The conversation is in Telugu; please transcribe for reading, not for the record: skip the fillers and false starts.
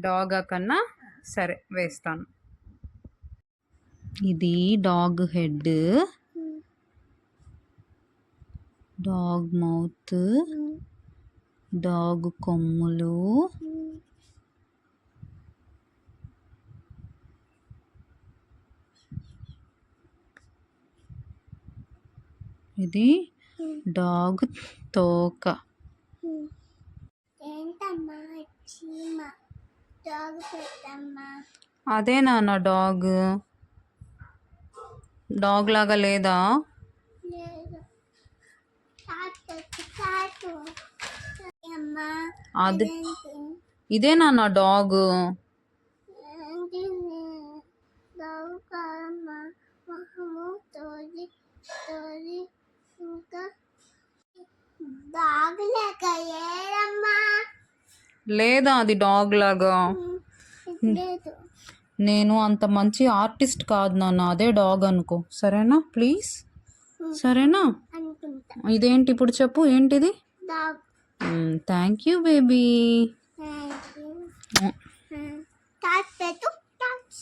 డాగా కన్నా? సరే వేస్తాను. ఇది dog head, dog mouth, dog కొమ్ములు, ఇది డాగ్ తోక. అదే నాన్న డాగ్. డాగ్ లాగా లేదా? అది ఇదే నాన్న డాగ్. లేదా అది డాగ్ లాగా? నేను అంత మంచి ఆర్టిస్ట్ కాదు నాన్న, అదే డాగ్ అనుకో, సరేనా? ప్లీజ్, సరేనా? ఇదేంటి ఇప్పుడు చెప్పు, ఏంటిది? Thank you baby.